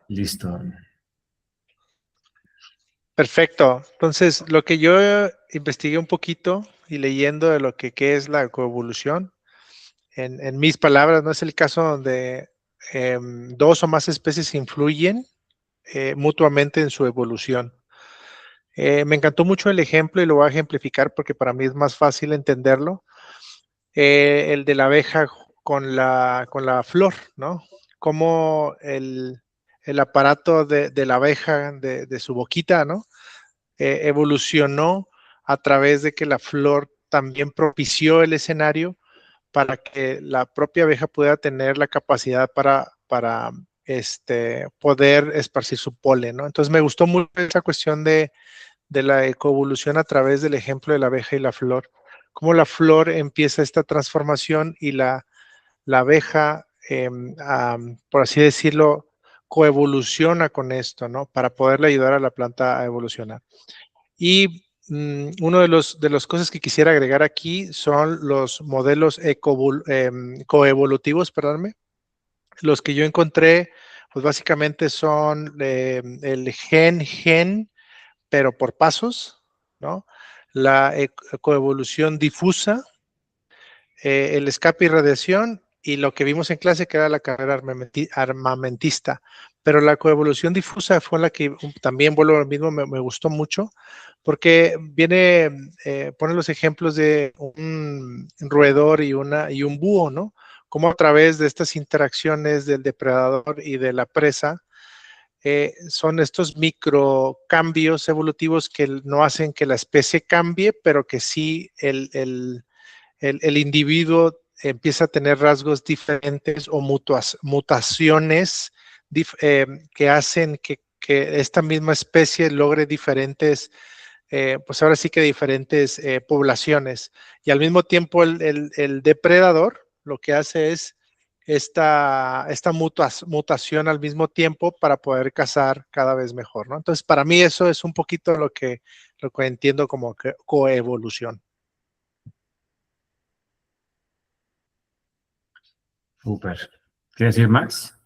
Listo. Perfecto. Entonces, lo que yo investigué un poquito y leyendo de lo que qué es la coevolución, en mis palabras, no es el caso donde dos o más especies influyen mutuamente en su evolución. Me encantó mucho el ejemplo y lo voy a ejemplificar porque para mí es más fácil entenderlo. El de la abeja con la flor, ¿no? Cómo el aparato de la abeja, de su boquita, ¿no? Evolucionó a través de que la flor también propició el escenario para que la propia abeja pueda tener la capacidad para poder esparcir su polen, ¿no? Entonces me gustó mucho esa cuestión de la ecoevolución a través del ejemplo de la abeja y la flor. Cómo la flor empieza esta transformación y la abeja, por así decirlo, coevoluciona con esto, ¿no? Para poderle ayudar a la planta a evolucionar. Y uno de las cosas que quisiera agregar aquí son los modelos coevolutivos, perdónme. Los que yo encontré, pues básicamente son el gen, pero por pasos, ¿no? La coevolución difusa, el escape y radiación, y lo que vimos en clase que era la carrera armamentista. Pero la coevolución difusa fue la que también, vuelvo a lo mismo, me gustó mucho, porque pone los ejemplos de un roedor y un búho, ¿no? Cómo a través de estas interacciones del depredador y de la presa, son estos microcambios evolutivos que no hacen que la especie cambie, pero que sí el individuo empieza a tener rasgos diferentes o mutaciones que hacen que esta misma especie logre diferentes, pues ahora sí que diferentes poblaciones. Y al mismo tiempo el depredador lo que hace es esta mutación al mismo tiempo para poder cazar cada vez mejor, ¿no? Entonces, para mí eso es un poquito lo que entiendo como coevolución. Súper. ¿Quieres decir más?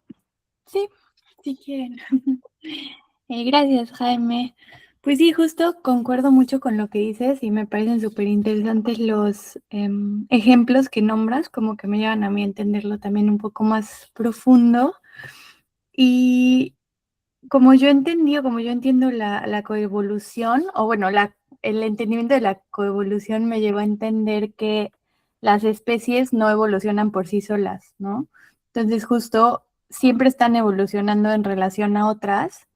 Sí, si quieren. Gracias, Jaime. Pues sí, justo concuerdo mucho con lo que dices y me parecen súper interesantes los ejemplos que nombras, como que me llevan a mí a entenderlo también un poco más profundo. Y como yo entiendo la coevolución, o bueno, el entendimiento de la coevolución me llevó a entender que las especies no evolucionan por sí solas, ¿no? Entonces justo siempre están evolucionando en relación a otras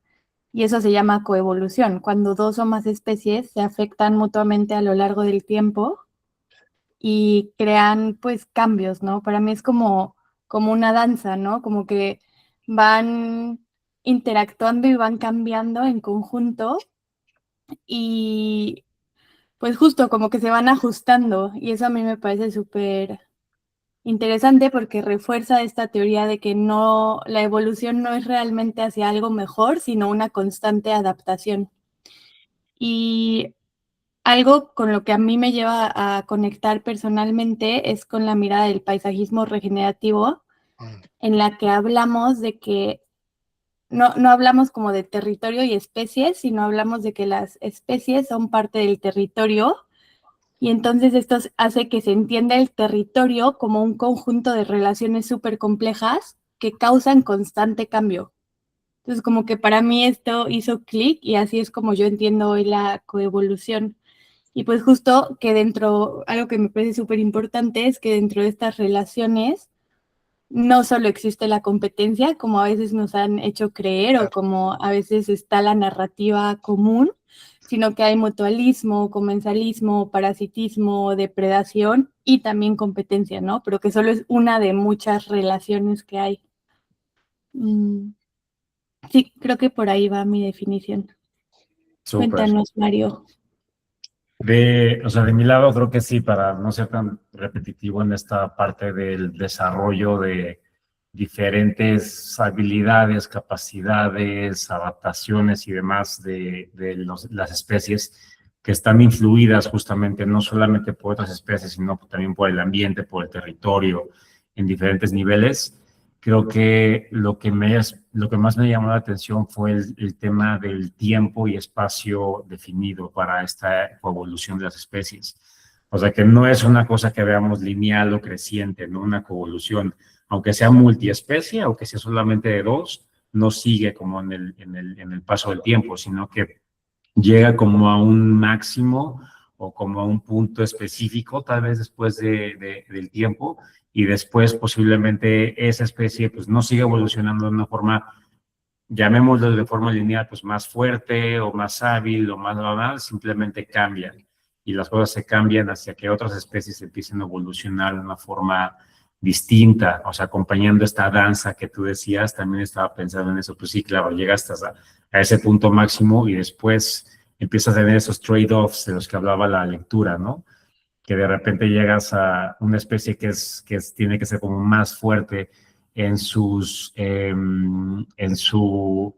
y eso se llama coevolución, cuando dos o más especies se afectan mutuamente a lo largo del tiempo y crean pues cambios, ¿no? Para mí es como una danza, ¿no? Como que van interactuando y van cambiando en conjunto y pues justo como que se van ajustando y eso a mí me parece súper interesante porque refuerza esta teoría de que no, la evolución no es realmente hacia algo mejor, sino una constante adaptación. Y algo con lo que a mí me lleva a conectar personalmente es con la mirada del paisajismo regenerativo, en la que hablamos de que no hablamos como de territorio y especies, sino hablamos de que las especies son parte del territorio y entonces esto hace que se entienda el territorio como un conjunto de relaciones súper complejas que causan constante cambio. Entonces como que para mí esto hizo clic y así es como yo entiendo hoy la coevolución. Y pues justo que algo que me parece súper importante es que dentro de estas relaciones no solo existe la competencia, como a veces nos han hecho creer o como a veces está la narrativa común, sino que hay mutualismo, comensalismo, parasitismo, depredación y también competencia, ¿no? Pero que solo es una de muchas relaciones que hay. Sí, creo que por ahí va mi definición. Súper. Cuéntanos, Mario. De mi lado, creo que sí, para no ser tan repetitivo en esta parte del desarrollo de diferentes habilidades, capacidades, adaptaciones y demás de las especies que están influidas justamente no solamente por otras especies, sino también por el ambiente, por el territorio, en diferentes niveles. creo que lo que más me llamó la atención fue el tema del tiempo y espacio definido para esta coevolución de las especies. O sea, que no es una cosa que veamos lineal o creciente, no una coevolución, aunque sea multiespecie, aunque sea solamente de dos, no sigue como en el paso del tiempo, sino que llega como a un máximo o como a un punto específico, tal vez después del tiempo, y después posiblemente esa especie pues no sigue evolucionando de una forma, llamémoslo de forma lineal, pues más fuerte o más hábil o más normal, simplemente cambian. Y las cosas se cambian hacia que otras especies empiecen a evolucionar de una forma distinta, o sea, acompañando esta danza que tú decías, también estaba pensando en eso, pues sí, claro, llegas a ese punto máximo y después empiezas a tener esos trade-offs de los que hablaba la lectura, ¿no? Que de repente llegas a una especie tiene que ser como más fuerte en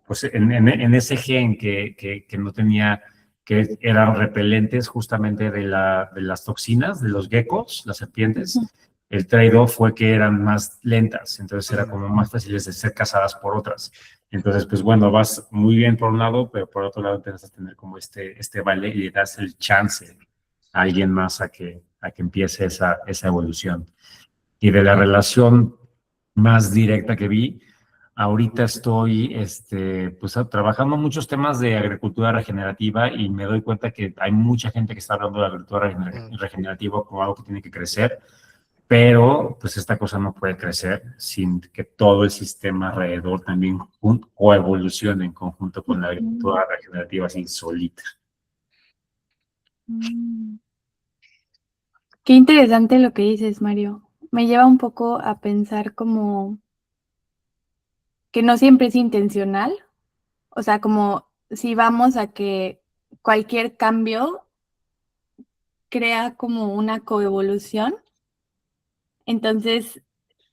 pues en ese gen que no tenía, que eran repelentes justamente de las toxinas, de los geckos, las serpientes. El trade-off fue que eran más lentas, entonces era como más fáciles de ser cazadas por otras. Entonces, pues bueno, vas muy bien por un lado, pero por otro lado empiezas a tener como este vale y le das el chance a alguien más a que empiece esa evolución. Y de la relación más directa que vi, ahorita estoy pues, trabajando muchos temas de agricultura regenerativa y me doy cuenta que hay mucha gente que está hablando de agricultura regenerativa como algo que tiene que crecer, pero pues esta cosa no puede crecer sin que todo el sistema alrededor también coevolucione en conjunto con la agricultura regenerativa así solita. Qué interesante lo que dices, Mario. Me lleva un poco a pensar como que no siempre es intencional, o sea, como si vamos a que cualquier cambio crea como una coevolución, entonces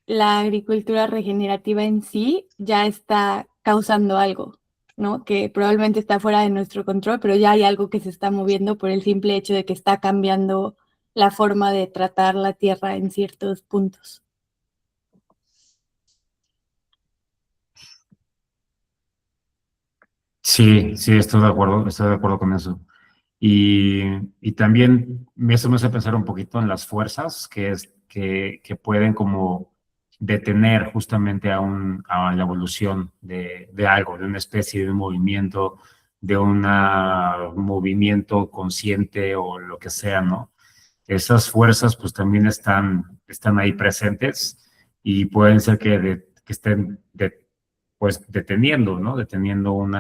la agricultura regenerativa en sí ya está causando algo, ¿no? Que probablemente está fuera de nuestro control, pero ya hay algo que se está moviendo por el simple hecho de que está cambiando la forma de tratar la tierra en ciertos puntos. Sí, sí, estoy de acuerdo con eso. Y también eso me hace pensar un poquito en las fuerzas que pueden como detener justamente a la evolución de algo, de una especie, de un movimiento, de un movimiento consciente o lo que sea, ¿no? Esas fuerzas pues también están ahí presentes y pueden ser que estén pues deteniendo, ¿no? Deteniendo un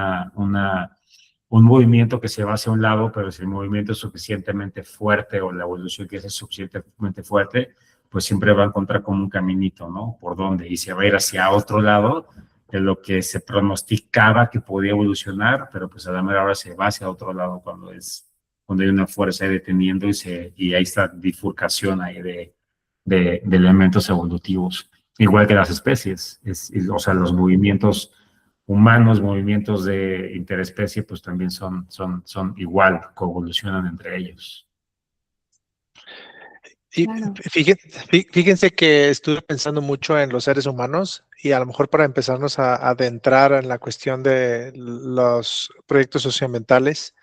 movimiento que se va hacia un lado, pero si el movimiento es suficientemente fuerte o la evolución que es suficientemente fuerte, pues siempre va a encontrar como un caminito, ¿no? Por dónde, y se va a ir hacia otro lado de lo que se pronosticaba que podía evolucionar, pero pues a la mera hora se va hacia otro lado cuando hay una fuerza deteniendo y hay esta bifurcación ahí de elementos evolutivos. Igual que las especies, o sea, los movimientos humanos, movimientos de interespecie, pues también son igual, coevolucionan entre ellos. Y Claro. fíjense que estuve pensando mucho en los seres humanos y a lo mejor para empezarnos a adentrar en la cuestión de los proyectos socioambientales,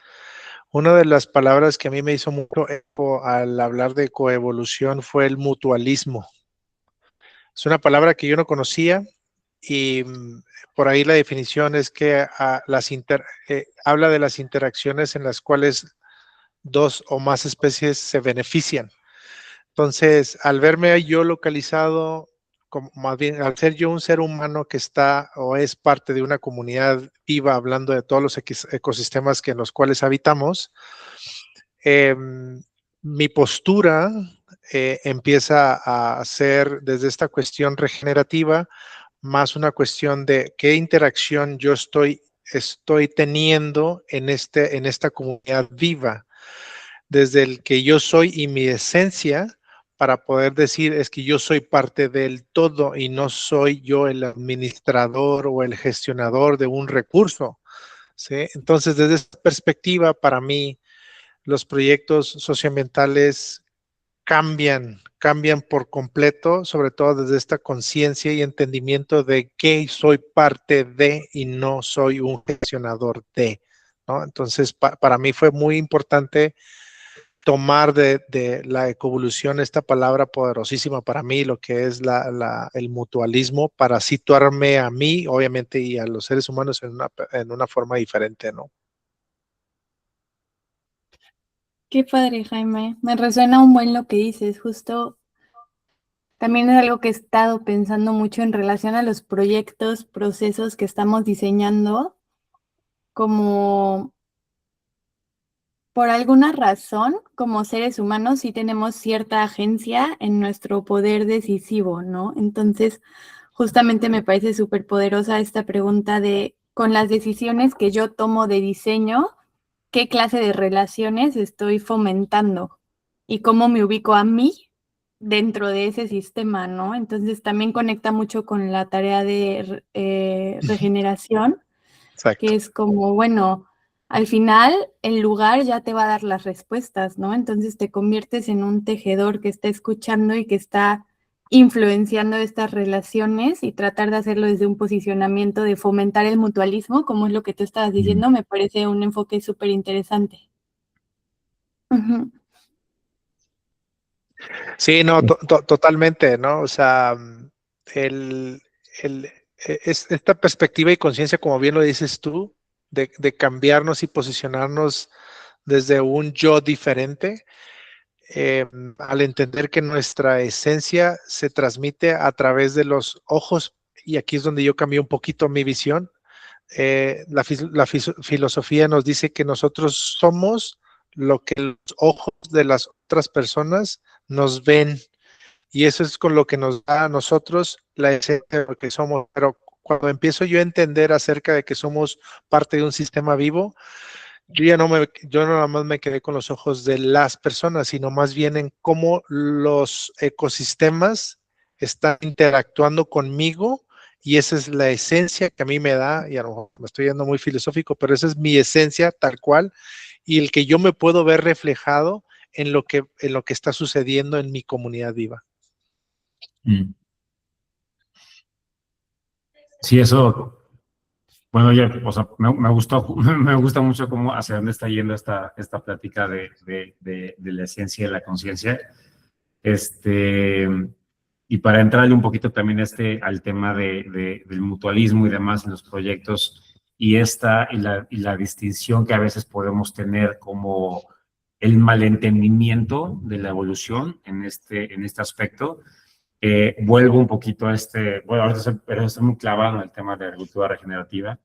una de las palabras que a mí me hizo mucho eco al hablar de coevolución fue el mutualismo. Es una palabra que yo no conocía y por ahí la definición es que habla de las interacciones en las cuales dos o más especies se benefician. Entonces, al verme yo localizado, como más bien al ser yo un ser humano que está o es parte de una comunidad viva, hablando de todos los ecosistemas en los cuales habitamos, mi postura empieza a ser desde esta cuestión regenerativa, más una cuestión de qué interacción yo estoy teniendo en esta comunidad viva, desde el que yo soy y mi esencia, para poder decir es que yo soy parte del todo y no soy yo el administrador o el gestionador de un recurso, ¿sí? Entonces, desde esta perspectiva, para mí, los proyectos socioambientales cambian cambian por completo, sobre todo desde esta conciencia y entendimiento de que soy parte de y no soy un gestionador de, ¿no? Entonces, para mí fue muy importante tomar de la ecoevolución esta palabra poderosísima para mí, lo que es el mutualismo, para situarme a mí, obviamente, y a los seres humanos en una forma diferente, ¿no? Qué padre, Jaime. Me resuena un buen lo que dices. Justo también es algo que he estado pensando mucho en relación a los proyectos, procesos que estamos diseñando, como por alguna razón, como seres humanos, sí tenemos cierta agencia en nuestro poder decisivo, ¿no? Entonces, justamente me parece súper poderosa esta pregunta de, con las decisiones que yo tomo de diseño, ¿qué clase de relaciones estoy fomentando? Y cómo me ubico a mí dentro de ese sistema, ¿no? Entonces, también conecta mucho con la tarea de regeneración, Exacto. que es como, bueno, al final el lugar ya te va a dar las respuestas, ¿no? Entonces te conviertes en un tejedor que está escuchando y que está influenciando estas relaciones, y tratar de hacerlo desde un posicionamiento de fomentar el mutualismo, como es lo que tú estabas diciendo, me parece un enfoque súper interesante. Uh-huh. Sí, no, totalmente, ¿no? O sea, es esta perspectiva y conciencia, como bien lo dices tú, de cambiarnos y posicionarnos desde un yo diferente, al entender que nuestra esencia se transmite a través de los ojos, y aquí es donde yo cambié un poquito mi visión. La filosofía nos dice que nosotros somos lo que los ojos de las otras personas nos ven, y eso es con lo que nos da a nosotros la esencia de lo que somos. Pero cuando empiezo yo a entender acerca de que somos parte de un sistema vivo, yo no nada más me quedé con los ojos de las personas, sino más bien en cómo los ecosistemas están interactuando conmigo, y esa es la esencia que a mí me da, y a lo mejor me estoy yendo muy filosófico, pero esa es mi esencia tal cual, y el que yo me puedo ver reflejado en lo que está sucediendo en mi comunidad viva. Sí, eso, bueno, ya, o sea, me gustó, me gusta mucho cómo hacia dónde está yendo esta plática de la esencia y de la conciencia. Y para entrarle un poquito también al tema del mutualismo y demás en los proyectos, y la distinción que a veces podemos tener como el malentendimiento de la evolución en este aspecto. Vuelvo un poquito a bueno, ahora estoy muy clavado en el tema de agricultura regenerativa,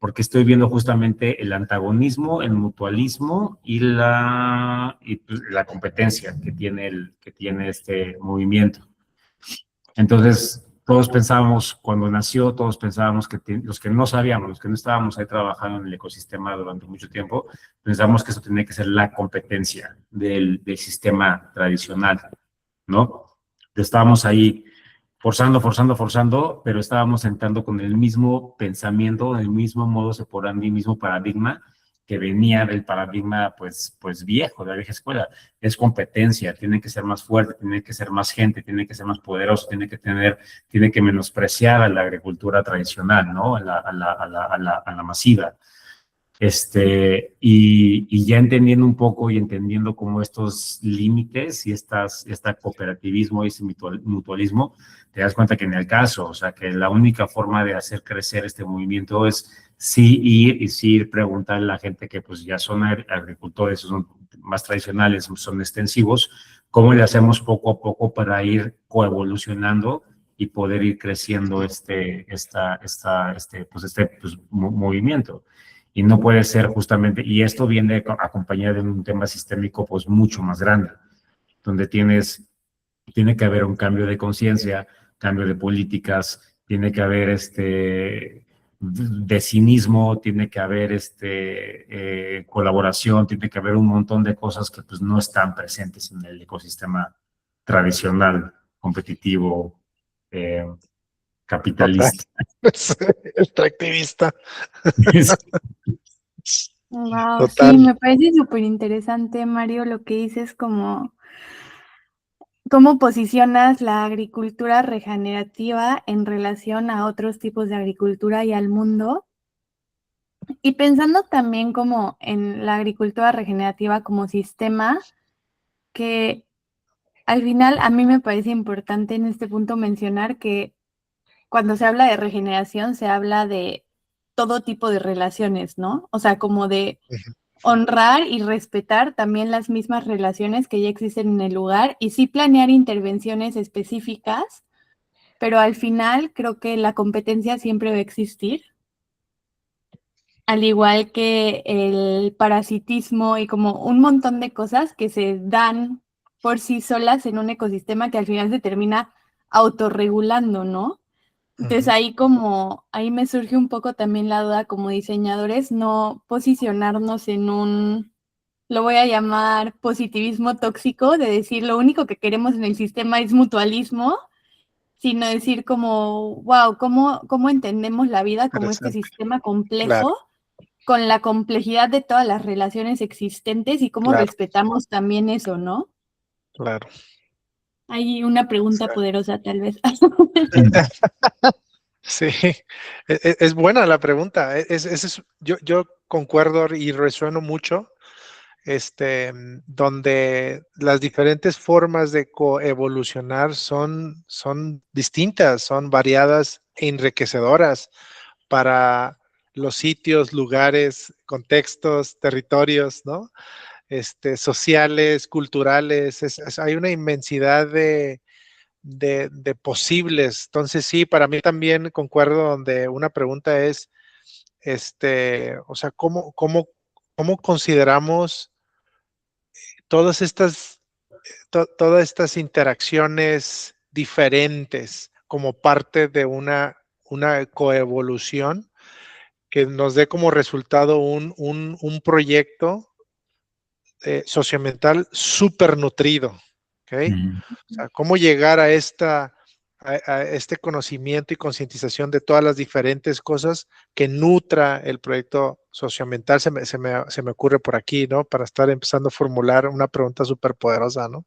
porque estoy viendo justamente el antagonismo, el mutualismo y pues, la competencia que tiene este movimiento. Entonces, cuando nació, todos pensábamos los que no sabíamos, los que no estábamos ahí trabajando en el ecosistema durante mucho tiempo, pensábamos que eso tenía que ser la competencia del sistema tradicional, ¿no? Estábamos ahí forzando, pero estábamos entrando con el mismo pensamiento, el mismo modo operandi, el mismo paradigma que venía del paradigma pues viejo, de la vieja escuela. Es competencia, tiene que ser más fuerte, tiene que ser más gente, tiene que ser más poderoso, tiene que menospreciar a la agricultura tradicional, ¿no? A la masiva. Y ya entendiendo un poco y entendiendo cómo estos límites y este cooperativismo y ese mutualismo, te das cuenta que en el caso, o sea, que la única forma de hacer crecer este movimiento es sí ir preguntarle a la gente que pues ya son agricultores, son más tradicionales, son extensivos, cómo le hacemos poco a poco para ir coevolucionando y poder ir creciendo este movimiento. Y no puede ser justamente, y esto viene acompañado de un tema sistémico pues mucho más grande, donde tiene que haber un cambio de conciencia, cambio de políticas, tiene que haber de cinismo, tiene que haber colaboración, tiene que haber un montón de cosas que pues no están presentes en el ecosistema tradicional, competitivo, capitalista. Extractivista. Wow, Total. sí, me parece súper interesante, Mario, lo que dices, como ¿cómo posicionas la agricultura regenerativa en relación a otros tipos de agricultura y al mundo? Y pensando también como en la agricultura regenerativa como sistema, que al final a mí me parece importante en este punto mencionar que cuando se habla de regeneración se habla de todo tipo de relaciones, ¿no? O sea, como de Ujú. honrar y respetar también las mismas relaciones que ya existen en el lugar y sí planear intervenciones específicas, pero al final creo que la competencia siempre va a existir, al igual que el parasitismo y como un montón de cosas que se dan por sí solas en un ecosistema que al final se termina autorregulando, ¿no? Entonces Ujú. ahí me surge un poco también la duda como diseñadores, no posicionarnos en un, lo voy a llamar positivismo tóxico, de decir lo único que queremos en el sistema es mutualismo, sino decir como, wow, ¿cómo entendemos la vida como este Interesante. sistema Claro, complejo, con la complejidad de todas las relaciones existentes y cómo claro, respetamos también eso, ¿no? claro. Hay una pregunta Exacto. poderosa tal vez. Sí, es buena la pregunta. Yo concuerdo y resueno mucho, donde las diferentes formas de coevolucionar son distintas, son variadas e enriquecedoras para los sitios, lugares, contextos, territorios, ¿no? Sociales, culturales. Hay una inmensidad de posibles. Entonces, sí, para mí también concuerdo donde una pregunta es, o sea, ¿cómo consideramos todas todas estas interacciones diferentes como parte de una coevolución que nos dé como resultado un proyecto socioambiental súper nutrido? ¿Ok? O sea, cómo llegar a este conocimiento y concientización de todas las diferentes cosas que nutra el proyecto socioambiental, se me ocurre por aquí, ¿no? Para estar empezando a formular una pregunta súper poderosa, ¿no?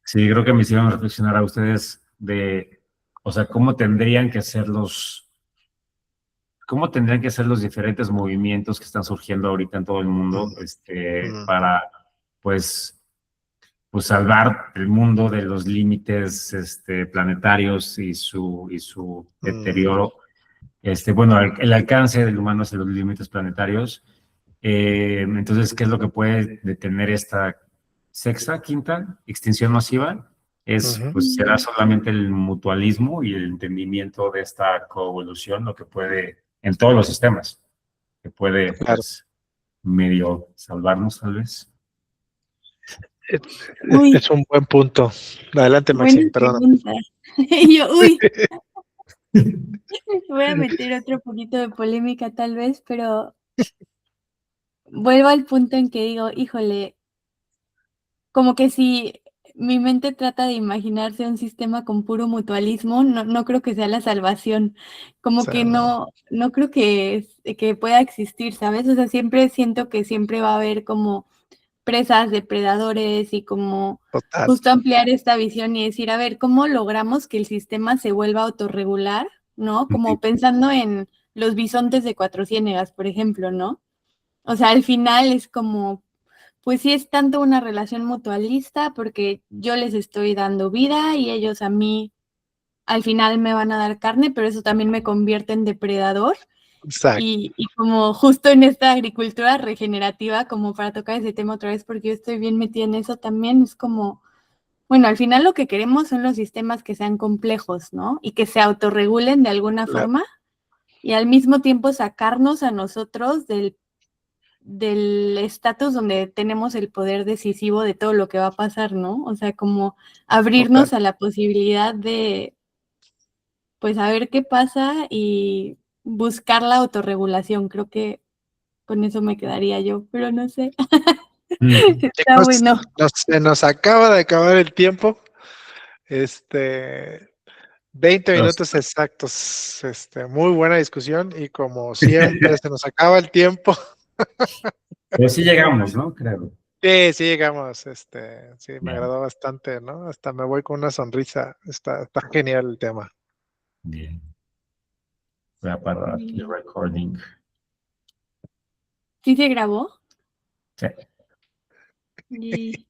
Sí, creo que me hicieron reflexionar a ustedes de, o sea, cómo tendrían que ser los diferentes movimientos que están surgiendo ahorita en todo el mundo, Mm, mm, para, pues, pues salvar el mundo de los límites, planetarios y su mm. deterioro. Bueno, el alcance del humano hacia los límites planetarios. Entonces, ¿qué es lo que puede detener esta sexta, quinta extinción masiva? Ujú. Pues será solamente el mutualismo y el entendimiento de esta coevolución lo que puede, en todos los sistemas, que puede, Claro. pues, medio salvarnos, tal vez. Es, Uy, es un buen punto. Adelante, buena Maxim, perdón. pregunta. Y yo, uy, voy a meter otro poquito de polémica tal vez, pero vuelvo al punto en que digo, híjole, como que si mi mente trata de imaginarse un sistema con puro mutualismo, no creo que sea la salvación, O como sea, que no, no creo que pueda existir, ¿sabes? O sea, siempre siento que siempre va a haber como presas, depredadores y como total. justo ampliar esta visión y decir, a ver, ¿cómo logramos que el sistema se vuelva autorregular? ¿No? Como pensando en los bisontes de Cuatro Ciénegas, por ejemplo, ¿no? O sea, al final es como, pues sí es tanto una relación mutualista porque yo les estoy dando vida y ellos a mí al final me van a dar carne, pero eso también me convierte en depredador. Exacto. Y como justo en esta agricultura regenerativa, como para tocar ese tema otra vez, porque yo estoy bien metida en eso también, es como, bueno, al final lo que queremos son los sistemas que sean complejos, ¿no? Y que se autorregulen de alguna Claro, forma y al mismo tiempo sacarnos a nosotros del estatus donde tenemos el poder decisivo de todo lo que va a pasar, ¿no? O sea, como total. abrirnos a la posibilidad de, pues, a ver qué pasa y buscar la autorregulación. Creo que con eso me quedaría yo, pero no sé. Está Chicos, bueno. se nos acaba de acabar el tiempo. Este, 20 Los- minutos exactos. Muy buena discusión y como siempre se nos acaba el tiempo. Pero sí llegamos, ¿no? Creo. Sí, sí llegamos, sí, me Bien. agradó bastante, ¿no? Hasta me voy con una sonrisa, está genial el tema. Bien. Voy a parar aquí el recording. ¿Sí se grabó? Sí. Y